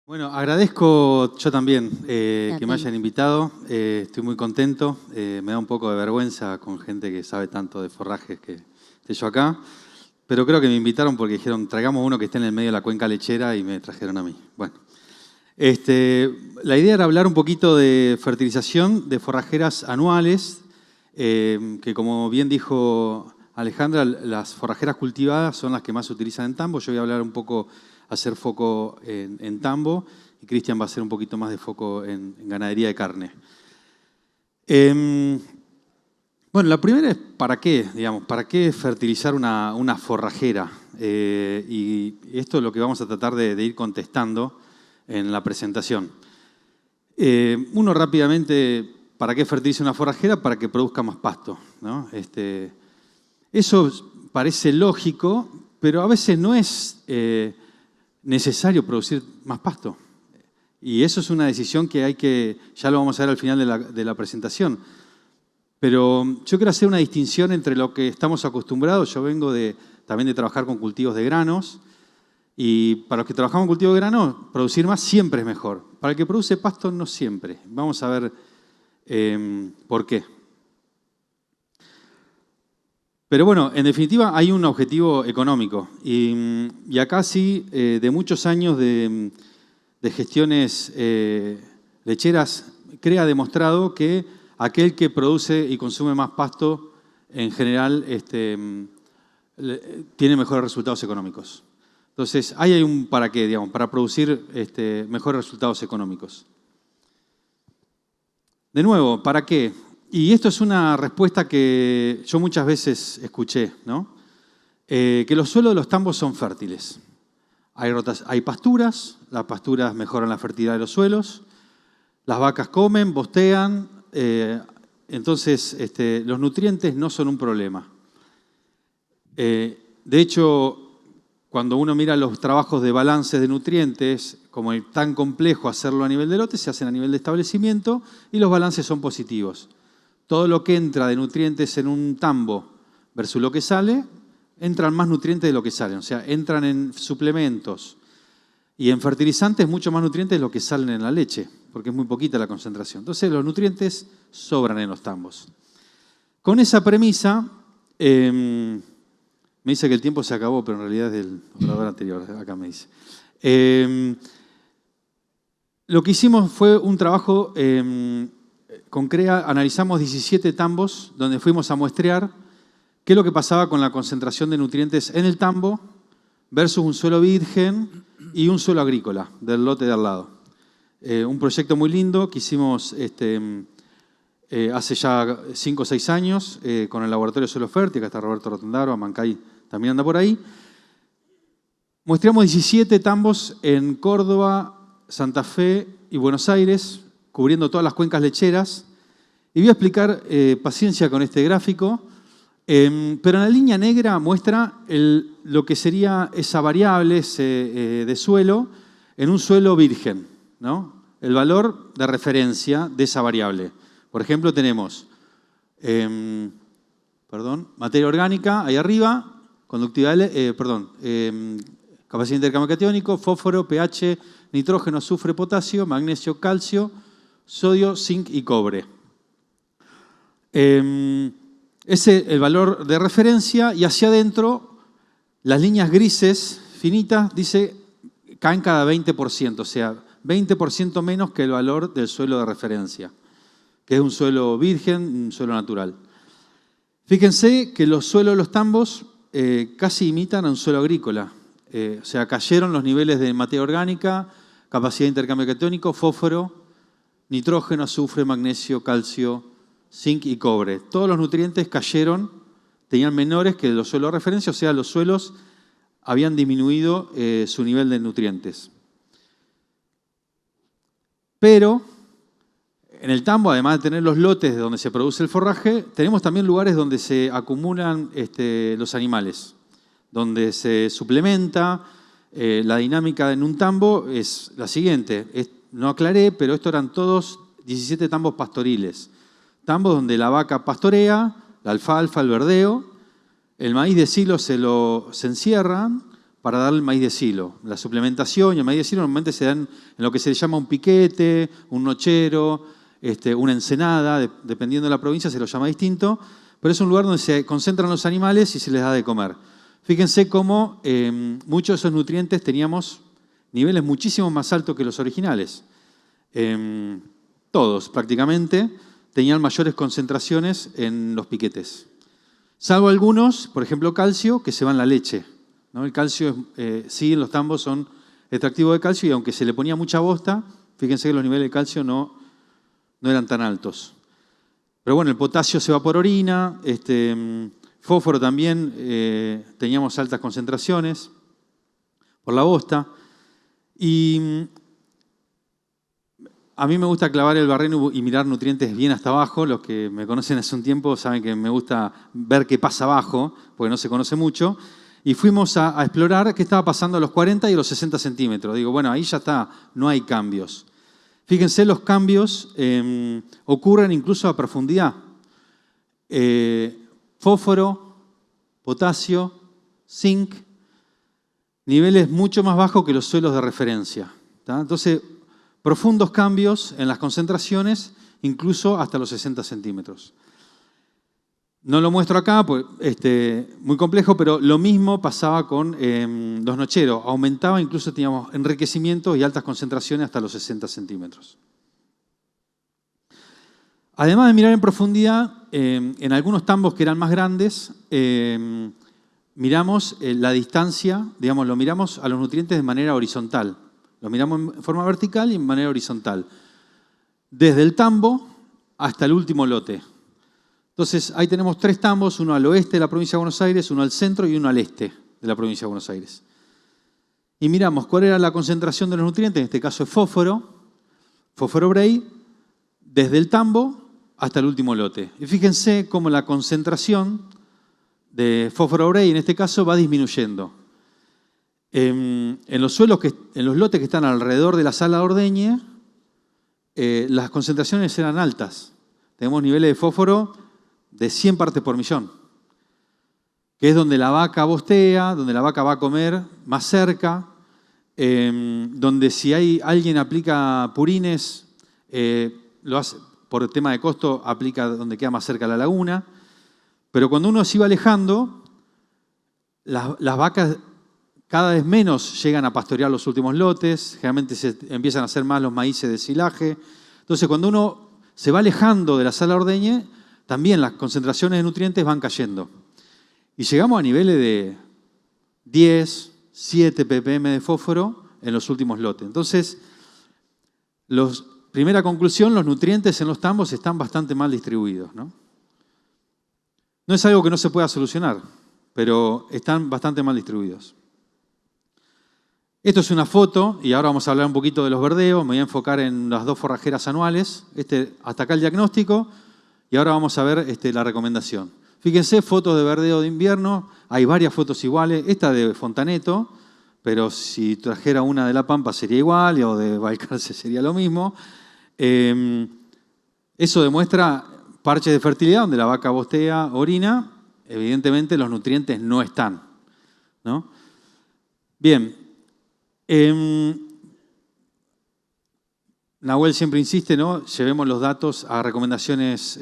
Bueno, agradezco yo también que me hayan invitado. Estoy muy contento. Me da un poco de vergüenza con gente que sabe tanto de forrajes que esté yo acá. Pero creo que me invitaron porque dijeron, traigamos uno que esté en el medio de la cuenca lechera y me trajeron a mí. Bueno, la idea era hablar un poquito de fertilización de forrajeras anuales, que como bien dijo Alejandra, las forrajeras cultivadas son las que más se utilizan en tambo. Yo voy a hablar un poco, hacer foco en tambo, y Cristian va a hacer un poquito más de foco en ganadería de carne. Bueno, la primera es ¿para qué? Digamos, ¿para qué fertilizar una forrajera? Y esto es lo que vamos a tratar de ir contestando en la presentación. Uno rápidamente, ¿para qué fertiliza una forrajera? Para que produzca más pasto, ¿no? Eso parece lógico, pero a veces no es necesario producir más pasto. Y eso es una decisión que hay que, ya lo vamos a ver al final de la presentación. Pero yo quiero hacer una distinción entre lo que estamos acostumbrados. Yo vengo también de trabajar con cultivos de granos. Y para los que trabajamos en cultivo de granos, producir más siempre es mejor. Para el que produce pasto, no siempre. Vamos a ver por qué. Pero bueno, en definitiva hay un objetivo económico. Y acá sí, de muchos años de gestiones lecheras, CREA ha demostrado que aquel que produce y consume más pasto, en general, tiene mejores resultados económicos. Entonces, ahí hay un para qué, digamos, para producir mejores resultados económicos. De nuevo, ¿para qué? Y esto es una respuesta que yo muchas veces escuché, ¿no? Que los suelos de los tambos son fértiles. Hay pasturas, las pasturas mejoran la fertilidad de los suelos, las vacas comen, bostean, entonces los nutrientes no son un problema. De hecho, cuando uno mira los trabajos de balances de nutrientes, como es tan complejo hacerlo a nivel de lote, se hacen a nivel de establecimiento y los balances son positivos. Todo lo que entra de nutrientes en un tambo versus lo que sale, entran más nutrientes de lo que salen. O sea, entran en suplementos y en fertilizantes mucho más nutrientes de lo que salen en la leche, porque es muy poquita la concentración. Entonces los nutrientes sobran en los tambos. Con esa premisa, me dice que el tiempo se acabó, pero en realidad es del orador anterior, acá me dice. Lo que hicimos fue un trabajo con CREA, analizamos 17 tambos donde fuimos a muestrear qué es lo que pasaba con la concentración de nutrientes en el tambo versus un suelo virgen y un suelo agrícola del lote de al lado. Un proyecto muy lindo que hicimos hace ya 5 o 6 años con el Laboratorio Suelo Fértil, acá está Roberto Rotondaro, Amancay también anda por ahí. Muestreamos 17 tambos en Córdoba, Santa Fe y Buenos Aires, cubriendo todas las cuencas lecheras. Y voy a explicar, paciencia con este gráfico, pero en la línea negra muestra lo que sería esa variable de suelo en un suelo virgen, ¿no? El valor de referencia de esa variable. Por ejemplo, tenemos materia orgánica ahí arriba, conductividad, capacidad de intercambio catiónico, fósforo, pH, nitrógeno, azufre, potasio, magnesio, calcio, sodio, zinc y cobre. Ese es el valor de referencia y hacia adentro las líneas grises finitas dice caen cada 20%, o sea, 20% menos que el valor del suelo de referencia, que es un suelo virgen, un suelo natural. Fíjense que los suelos de los tambos casi imitan a un suelo agrícola. O sea, cayeron los niveles de materia orgánica, capacidad de intercambio catiónico, fósforo, nitrógeno, azufre, magnesio, calcio, zinc y cobre. Todos los nutrientes cayeron, tenían menores que los suelos de referencia, o sea, los suelos habían disminuido su nivel de nutrientes. Pero en el tambo, además de tener los lotes de donde se produce el forraje, tenemos también lugares donde se acumulan los animales, donde se suplementa. La dinámica en un tambo es la siguiente. No aclaré, pero estos eran todos 17 tambos pastoriles. Tambos donde la vaca pastorea, la alfalfa, el verdeo, el maíz de silo se encierran, para dar el maíz de silo. La suplementación y el maíz de silo normalmente se dan en lo que se llama un piquete, un nochero, una ensenada, dependiendo de la provincia se lo llama distinto, pero es un lugar donde se concentran los animales y se les da de comer. Fíjense cómo muchos de esos nutrientes teníamos niveles muchísimo más altos que los originales. Todos prácticamente tenían mayores concentraciones en los piquetes. Salvo algunos, por ejemplo calcio, que se va en la leche, ¿no? El calcio, sí, en los tambos son extractivos de calcio y aunque se le ponía mucha bosta, fíjense que los niveles de calcio no eran tan altos. Pero bueno, el potasio se va por orina, fósforo también teníamos altas concentraciones por la bosta. Y a mí me gusta clavar el barreno y mirar nutrientes bien hasta abajo. Los que me conocen hace un tiempo saben que me gusta ver qué pasa abajo, porque no se conoce mucho. Y fuimos a explorar qué estaba pasando a los 40 y a los 60 centímetros. Digo, bueno, ahí ya está, no hay cambios. Fíjense, los cambios ocurren incluso a profundidad. Fósforo, potasio, zinc, niveles mucho más bajos que los suelos de referencia. ¿Tá? Entonces, profundos cambios en las concentraciones, incluso hasta los 60 centímetros. No lo muestro acá, pues, muy complejo, pero lo mismo pasaba con los nocheros. Aumentaba, incluso teníamos enriquecimientos y altas concentraciones hasta los 60 centímetros. Además de mirar en profundidad, en algunos tambos que eran más grandes, miramos la distancia, digamos, lo miramos a los nutrientes de manera horizontal. Lo miramos en forma vertical y en manera horizontal. Desde el tambo hasta el último lote. Entonces, ahí tenemos 3 tambos, uno al oeste de la provincia de Buenos Aires, uno al centro y uno al este de la provincia de Buenos Aires. Y miramos cuál era la concentración de los nutrientes, en este caso es fósforo Bray, desde el tambo hasta el último lote. Y fíjense cómo la concentración de fósforo Bray, en este caso, va disminuyendo. En los lotes que están alrededor de la sala de ordeñe, las concentraciones eran altas. Tenemos niveles de fósforo de 100 partes por millón, que es donde la vaca bostea, donde la vaca va a comer más cerca, donde si alguien aplica purines, lo hace por el tema de costo, aplica donde queda más cerca la laguna. Pero cuando uno se iba alejando, las vacas cada vez menos llegan a pastorear los últimos lotes, generalmente se empiezan a hacer más los maíces de silaje. Entonces, cuando uno se va alejando de la sala de ordeñe, también las concentraciones de nutrientes van cayendo. Y llegamos a niveles de 10, 7 ppm de fósforo en los últimos lotes. Entonces, primera conclusión, los nutrientes en los tambos están bastante mal distribuidos, ¿no? No es algo que no se pueda solucionar, pero están bastante mal distribuidos. Esto es una foto, y ahora vamos a hablar un poquito de los verdeos. Me voy a enfocar en las 2 forrajeras anuales. Hasta acá el diagnóstico, y ahora vamos a ver la recomendación. Fíjense, fotos de verdeo de invierno. Hay varias fotos iguales. Esta de Fontaneto, pero si trajera una de La Pampa sería igual, o de Balcarce sería lo mismo. Eso demuestra parches de fertilidad donde la vaca bostea, orina. Evidentemente los nutrientes no están, ¿no? Bien. Nahuel siempre insiste, ¿no? Llevemos los datos a recomendaciones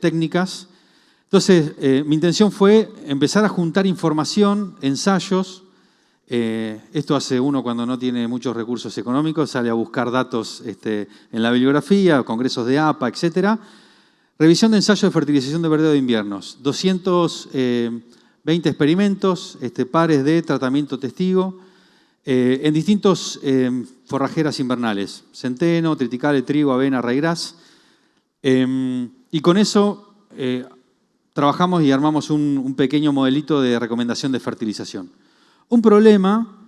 técnicas. Entonces, mi intención fue empezar a juntar información, ensayos. Esto hace uno cuando no tiene muchos recursos económicos, sale a buscar datos en la bibliografía, congresos de APA, etc. Revisión de ensayos de fertilización de verdeo de inviernos. 220 experimentos, pares de tratamiento testigo, en distintos forrajeras invernales, centeno, triticale, trigo, avena, ryegrass. Y con eso trabajamos y armamos un pequeño modelito de recomendación de fertilización. Un problema,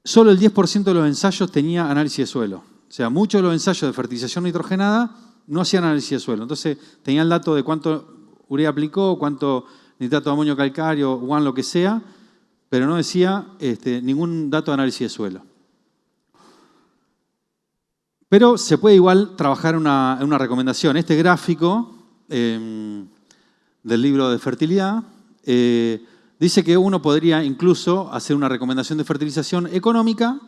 solo el 10% de los ensayos tenía análisis de suelo. O sea, muchos de los ensayos de fertilización nitrogenada no hacían análisis de suelo. Entonces, tenían el dato de cuánto urea aplicó, cuánto nitrato de amonio calcáreo, WAN, lo que sea, pero no decía ningún dato de análisis de suelo. Pero se puede igual trabajar en una recomendación. Este gráfico del libro de fertilidad dice dice que uno podría incluso hacer una recomendación de fertilización económica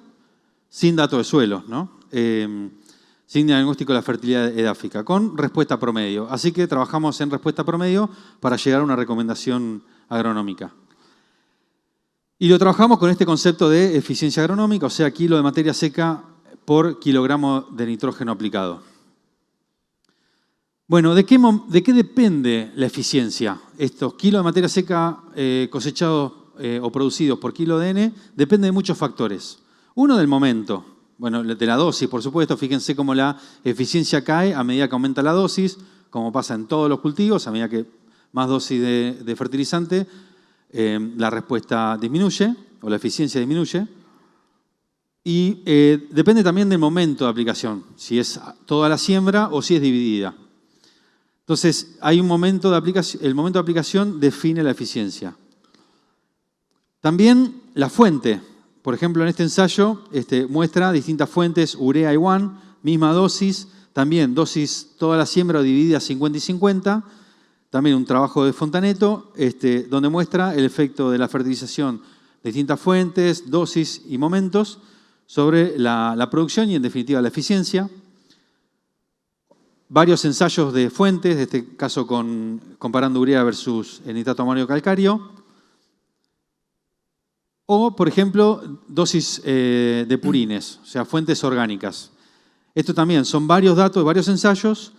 sin datos de suelos, ¿no? Sin diagnóstico de la fertilidad edáfica, con respuesta promedio. Así que trabajamos en respuesta promedio para llegar a una recomendación agronómica. Y lo trabajamos con este concepto de eficiencia agronómica, o sea, kilo de materia seca por kilogramo de nitrógeno aplicado. Bueno, ¿de qué depende la eficiencia? Estos kilos de materia seca cosechados o producidos por kilo de N depende de muchos factores. Uno, del momento, bueno, de la dosis, por supuesto. Fíjense cómo la eficiencia cae a medida que aumenta la dosis, como pasa en todos los cultivos, a medida que más dosis de fertilizante, la respuesta disminuye, o la eficiencia disminuye. Y depende también del momento de aplicación, si es toda la siembra o si es dividida. Entonces, hay un momento de aplicación, el momento de aplicación define la eficiencia. También la fuente. Por ejemplo, en este ensayo muestra distintas fuentes, urea y WAN, misma dosis, también dosis toda la siembra dividida 50 y 50, también un trabajo de Fontaneto, donde muestra el efecto de la fertilización de distintas fuentes, dosis y momentos sobre la producción y, en definitiva, la eficiencia. Varios ensayos de fuentes, en este caso comparando urea versus nitrato amonio calcáreo. O, por ejemplo, dosis de purines, o sea, fuentes orgánicas. Esto también son varios datos, varios ensayos,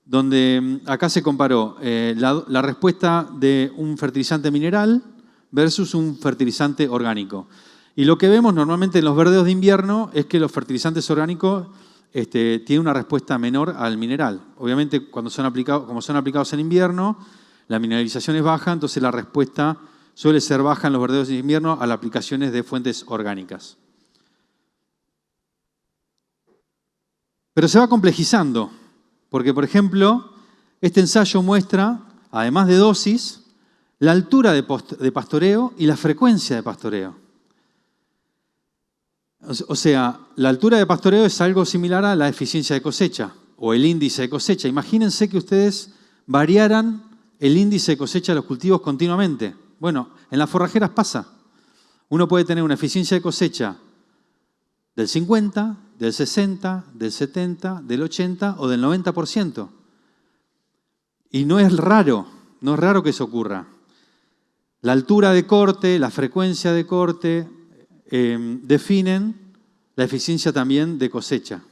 donde acá se comparó la respuesta de un fertilizante mineral versus un fertilizante orgánico. Y lo que vemos normalmente en los verdeos de invierno es que los fertilizantes orgánicos tienen una respuesta menor al mineral. Obviamente, como son aplicados en invierno, la mineralización es baja, entonces la respuesta suele ser baja en los verdeos de invierno a las aplicaciones de fuentes orgánicas. Pero se va complejizando, porque, por ejemplo, este ensayo muestra, además de dosis, la altura de pastoreo y la frecuencia de pastoreo. O sea, la altura de pastoreo es algo similar a la eficiencia de cosecha o el índice de cosecha. Imagínense que ustedes variaran el índice de cosecha de los cultivos continuamente. Bueno, en las forrajeras pasa. Uno puede tener una eficiencia de cosecha del 50, del 60, del 70, del 80 o del 90%. Y no es raro que eso ocurra. La altura de corte, la frecuencia de corte definen la eficiencia también de cosecha.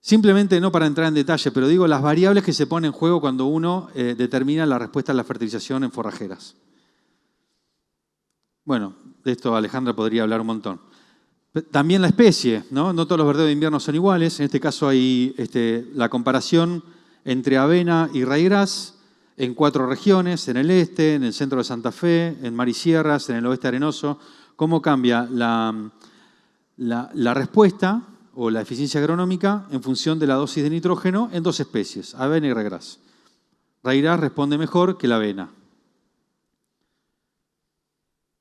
Simplemente, no para entrar en detalle, pero digo las variables que se ponen en juego cuando uno determina la respuesta a la fertilización en forrajeras. Bueno, de esto Alejandra podría hablar un montón. También la especie, ¿no? No todos los verdeos de invierno son iguales. En este caso hay la comparación entre avena y ryegrass en 4 regiones, en el este, en el centro de Santa Fe, en Mar y Sierras, en el oeste arenoso. Cómo cambia la respuesta o la eficiencia agronómica en función de la dosis de nitrógeno en 2 especies, avena y ryegrass. Ryegrass responde mejor que la avena.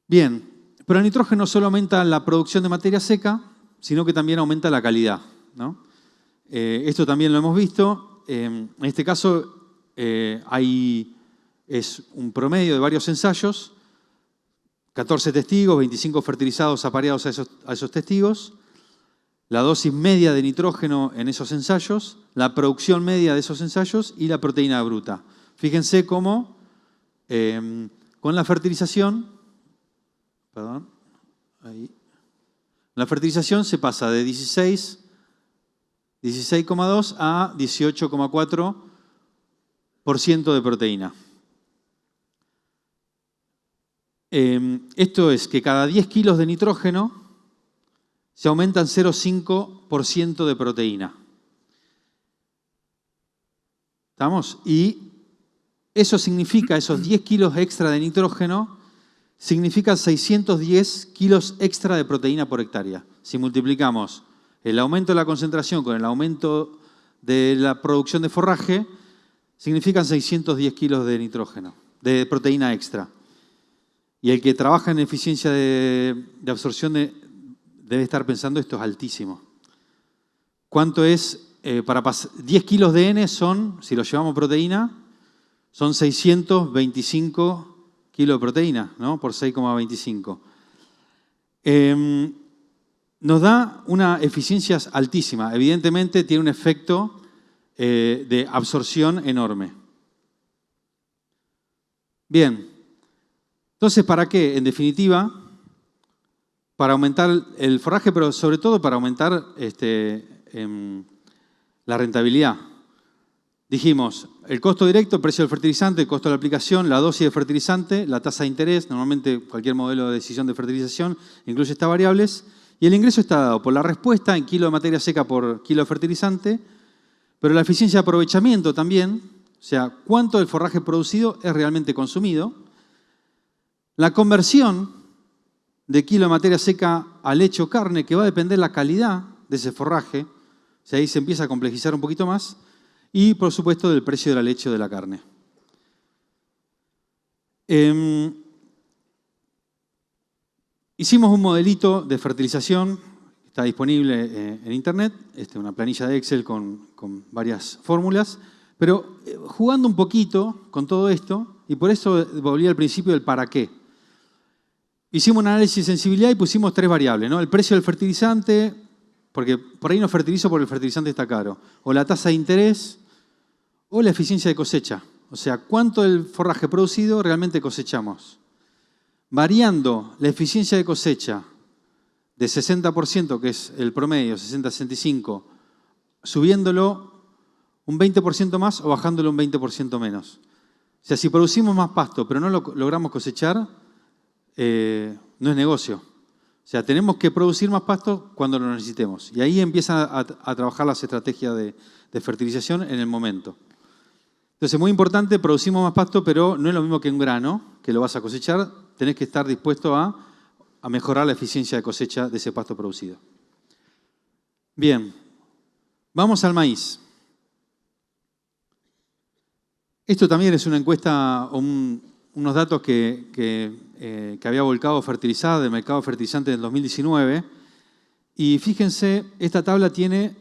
Bien, pero el nitrógeno no solo aumenta la producción de materia seca, sino que también aumenta la calidad, ¿no? Esto también lo hemos visto. En este caso es un promedio de varios ensayos, 14 testigos, 25 fertilizados apareados a esos testigos, la dosis media de nitrógeno en esos ensayos, la producción media de esos ensayos y la proteína bruta. Fíjense cómo con la fertilización, la fertilización se pasa de 16,2 a 18,4% de proteína. Esto es que cada 10 kilos de nitrógeno se aumentan 0,5% de proteína. ¿Estamos? Y eso significa, esos 10 kilos extra de nitrógeno, significa 610 kilos extra de proteína por hectárea. Si multiplicamos el aumento de la concentración con el aumento de la producción de forraje, significan 610 kilos de nitrógeno, de proteína extra. Y el que trabaja en eficiencia de absorción debe estar pensando, esto es altísimo. ¿Cuánto es? 10 kilos de N son, si lo llevamos proteína, son 625 kilo de proteína, ¿no? Por 6,25. Nos da una eficiencia altísima. Evidentemente tiene un efecto de absorción enorme. Bien, entonces, ¿para qué? En definitiva, para aumentar el forraje, pero sobre todo para aumentar la rentabilidad. Dijimos, el costo directo, el precio del fertilizante, el costo de la aplicación, la dosis de fertilizante, la tasa de interés, normalmente cualquier modelo de decisión de fertilización incluye estas variables, y el ingreso está dado por la respuesta en kilo de materia seca por kilo de fertilizante, pero la eficiencia de aprovechamiento también, o sea, cuánto del forraje producido es realmente consumido, la conversión de kilo de materia seca a leche o carne, que va a depender de la calidad de ese forraje, o sea, ahí se empieza a complejizar un poquito más, y, por supuesto, del precio de la leche o de la carne. Hicimos un modelito de fertilización, está disponible en Internet, una planilla de Excel con varias fórmulas, pero jugando un poquito con todo esto, y por eso volví al principio del para qué. Hicimos un análisis de sensibilidad y pusimos 3 variables, ¿no? El precio del fertilizante, porque por ahí no fertilizo porque el fertilizante está caro, o la tasa de interés, o la eficiencia de cosecha, o sea, cuánto del forraje producido realmente cosechamos. Variando la eficiencia de cosecha de 60%, que es el promedio, 60-65%, subiéndolo un 20% más o bajándolo un 20% menos. O sea, si producimos más pasto pero no lo logramos cosechar, no es negocio. O sea, tenemos que producir más pasto cuando lo necesitemos. Y ahí empiezan a trabajar las estrategias de fertilización en el momento. Entonces, muy importante, producimos más pasto, pero no es lo mismo que un grano, que lo vas a cosechar. Tenés que estar dispuesto a mejorar la eficiencia de cosecha de ese pasto producido. Bien, vamos al maíz. Esto también es una encuesta, unos datos que había volcado Fertilizada del mercado de fertilizantes del 2019. Y fíjense, esta tabla tiene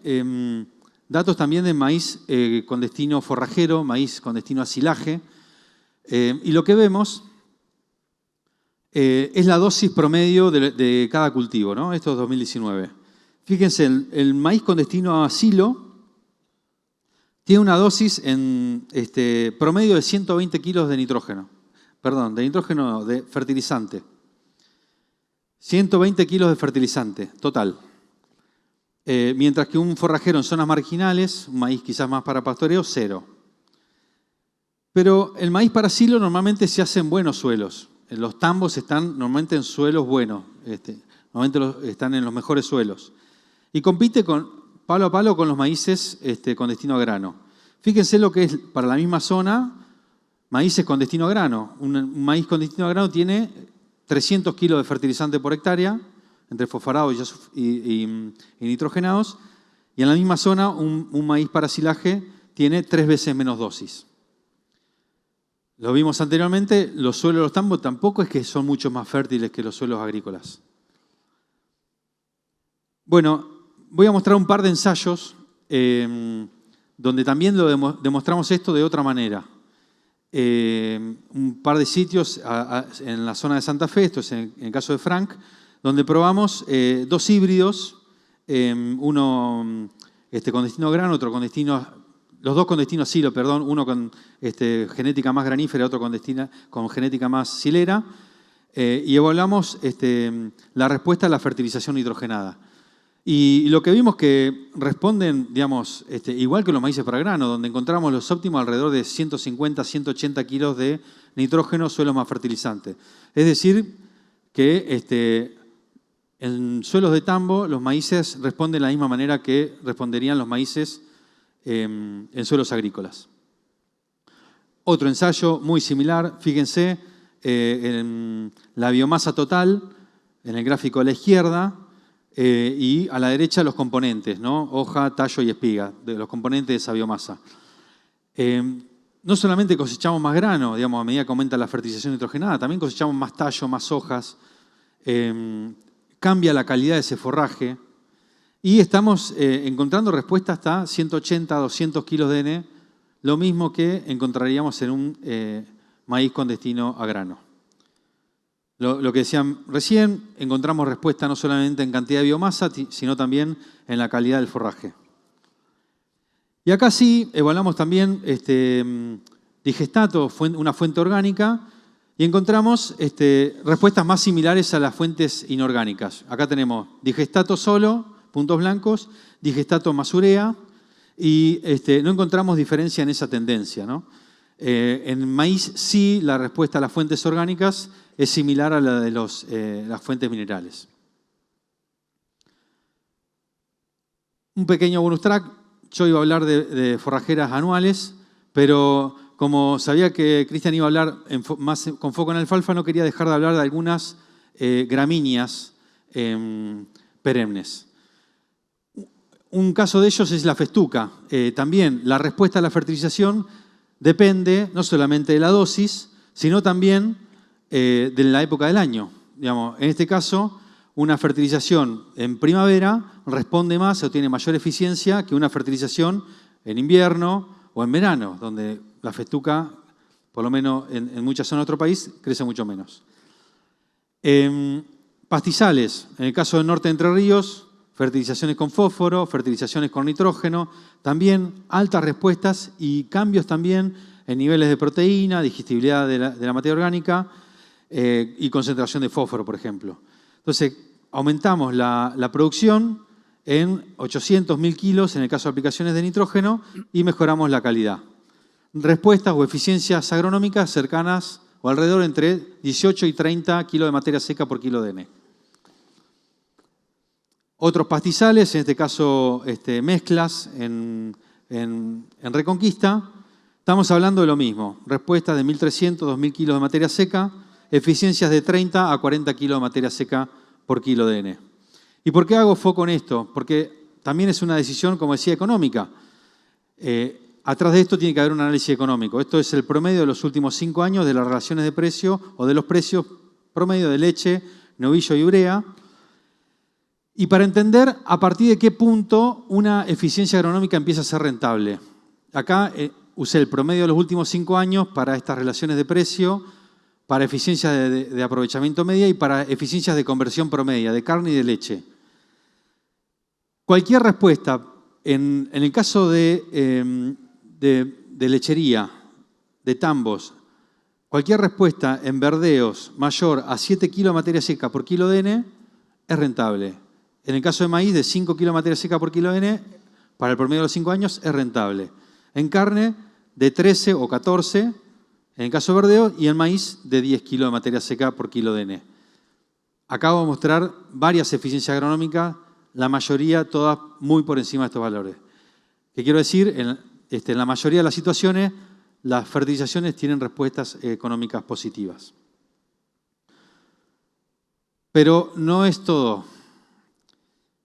datos también de maíz con destino forrajero, maíz con destino a silaje. Y lo que vemos es la dosis promedio de cada cultivo, ¿no? Esto es 2019. Fíjense, el maíz con destino a silo tiene una dosis en promedio de 120 kilos de nitrógeno. Perdón, de nitrógeno no, de fertilizante. 120 kilos de fertilizante, total. Mientras que un forrajero en zonas marginales, un maíz quizás más para pastoreo, 0. Pero el maíz para silo normalmente se hace en buenos suelos. Los tambos están normalmente en suelos buenos, normalmente están en los mejores suelos. Y compite palo a palo con los maíces con destino a grano. Fíjense lo que es para la misma zona, maíces con destino a grano. Un maíz con destino a grano tiene 300 kilos de fertilizante por hectárea, entre fosforados y nitrogenados, y en la misma zona un maíz para silaje tiene 3 veces menos dosis. Lo vimos anteriormente, los suelos de los tambos tampoco es que son mucho más fértiles que los suelos agrícolas. Bueno, voy a mostrar un par de ensayos donde también demostramos esto de otra manera. Un par de sitios en la zona de Santa Fe, esto es en el caso de Frank, donde probamos 2 híbridos, uno con destino a grano, otro con destino, los dos con destino a silo, perdón, uno con genética más granífera, otro con genética más silera, y evaluamos la respuesta a la fertilización nitrogenada. Y lo que vimos que responden, digamos, igual que los maíces para grano, donde encontramos los óptimos alrededor de 150, 180 kilos de nitrógeno, suelos más fertilizantes. Es decir, que en suelos de tambo los maíces responden de la misma manera que responderían los maíces en suelos agrícolas. Otro ensayo muy similar, fíjense, en la biomasa total, en el gráfico a la izquierda, y a la derecha los componentes, ¿no? Hoja, tallo y espiga, de los componentes de esa biomasa. No solamente cosechamos más grano, digamos, a medida que aumenta la fertilización nitrogenada, también cosechamos más tallo, más hojas, cambia la calidad de ese forraje y estamos encontrando respuesta hasta 180 a 200 kilos de N, lo mismo que encontraríamos en un maíz con destino a grano. Lo que decían recién, encontramos respuesta no solamente en cantidad de biomasa, sino también en la calidad del forraje. Y acá sí evaluamos también digestato, una fuente orgánica, y encontramos respuestas más similares a las fuentes inorgánicas. Acá tenemos digestato solo, puntos blancos, digestato más urea, y no encontramos diferencia en esa tendencia, ¿no? En maíz sí, la respuesta a las fuentes orgánicas es similar a la de las fuentes minerales. Un pequeño bonus track. Yo iba a hablar de forrajeras anuales, pero como sabía que Cristian iba a hablar más con foco en alfalfa, no quería dejar de hablar de algunas gramíneas perennes. Un caso de ellos es la festuca. También la respuesta a la fertilización depende no solamente de la dosis, sino también de la época del año. Digamos, en este caso, una fertilización en primavera responde más o tiene mayor eficiencia que una fertilización en invierno o en verano, donde la festuca, por lo menos en muchas zonas de otro país, crece mucho menos. Pastizales, en el caso del norte de Entre Ríos, fertilizaciones con fósforo, fertilizaciones con nitrógeno, también altas respuestas y cambios también en niveles de proteína, digestibilidad de la materia orgánica y concentración de fósforo, por ejemplo. Entonces, aumentamos la producción en 800.000 kilos en el caso de aplicaciones de nitrógeno y mejoramos la calidad. Respuestas o eficiencias agronómicas cercanas o alrededor entre 18 y 30 kilos de materia seca por kilo de N. Otros pastizales, en este caso mezclas en Reconquista, estamos hablando de lo mismo. Respuestas de 1.300, 2.000 kilos de materia seca, eficiencias de 30 a 40 kilos de materia seca por kilo de N. ¿Y por qué hago foco en esto? Porque también es una decisión, como decía, económica. Atrás de esto tiene que haber un análisis económico. Esto es el promedio de los últimos 5 años de las relaciones de precio o de los precios promedio de leche, novillo y urea. Y para entender a partir de qué punto una eficiencia agronómica empieza a ser rentable. Acá usé el promedio de los últimos 5 años para estas relaciones de precio, para eficiencias de aprovechamiento media y para eficiencias de conversión promedia, de carne y de leche. Cualquier respuesta, en el caso de lechería, de tambos, cualquier respuesta en verdeos mayor a 7 kilos de materia seca por kilo de N es rentable. En el caso de maíz, de 5 kilos de materia seca por kilo de N, para el promedio de los 5 años es rentable. En carne, de 13 o 14, en el caso de verdeo, y en maíz, de 10 kilos de materia seca por kilo de N. Acabo de mostrar varias eficiencias agronómicas, la mayoría todas muy por encima de estos valores. ¿Qué quiero decir? En la mayoría de las situaciones, las fertilizaciones tienen respuestas económicas positivas. Pero no es todo.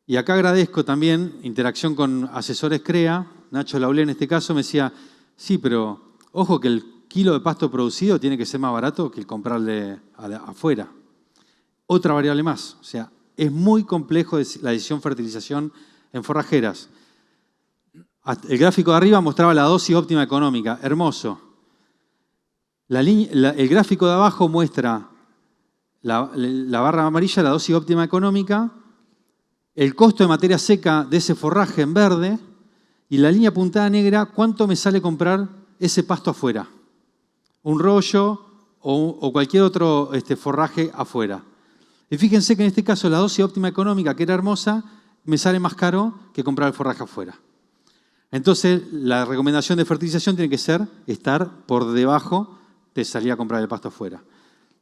Y acá agradezco también interacción con asesores CREA. Nacho Laulé en este caso me decía, sí, pero ojo que el kilo de pasto producido tiene que ser más barato que el comprarle afuera. Otra variable más. O sea, es muy complejo la decisión fertilización en forrajeras. El gráfico de arriba mostraba la dosis óptima económica. Hermoso. El gráfico de abajo muestra la barra amarilla, la dosis óptima económica, el costo de materia seca de ese forraje en verde y la línea puntada negra, cuánto me sale comprar ese pasto afuera. Un rollo o cualquier otro forraje afuera. Y fíjense que en este caso la dosis óptima económica, que era hermosa, me sale más caro que comprar el forraje afuera. Entonces, la recomendación de fertilización tiene que ser estar por debajo de salir a comprar el pasto afuera.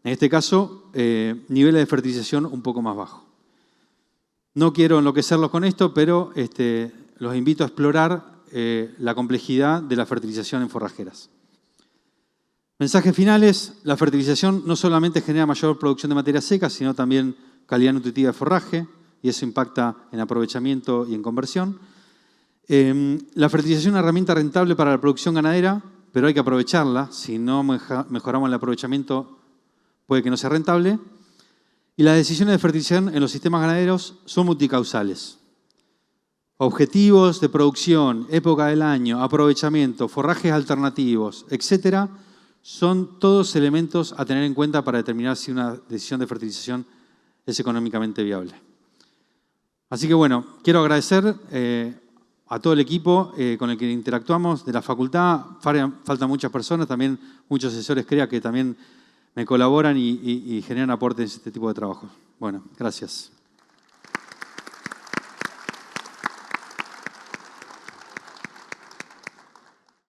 En este caso, niveles de fertilización un poco más bajos. No quiero enloquecerlos con esto, pero los invito a explorar la complejidad de la fertilización en forrajeras. Mensajes finales. La fertilización no solamente genera mayor producción de materia seca, sino también calidad nutritiva de forraje, y eso impacta en aprovechamiento y en conversión. La fertilización es una herramienta rentable para la producción ganadera, pero hay que aprovecharla. Si no mejoramos el aprovechamiento, puede que no sea rentable. Y las decisiones de fertilización en los sistemas ganaderos son multicausales. Objetivos de producción, época del año, aprovechamiento, forrajes alternativos, etcétera, son todos elementos a tener en cuenta para determinar si una decisión de fertilización es económicamente viable. Así que bueno, quiero agradecer a todo el equipo con el que interactuamos de la facultad. Faltan muchas personas, también muchos asesores CREA que también me colaboran y generan aportes en este tipo de trabajo. Bueno, gracias.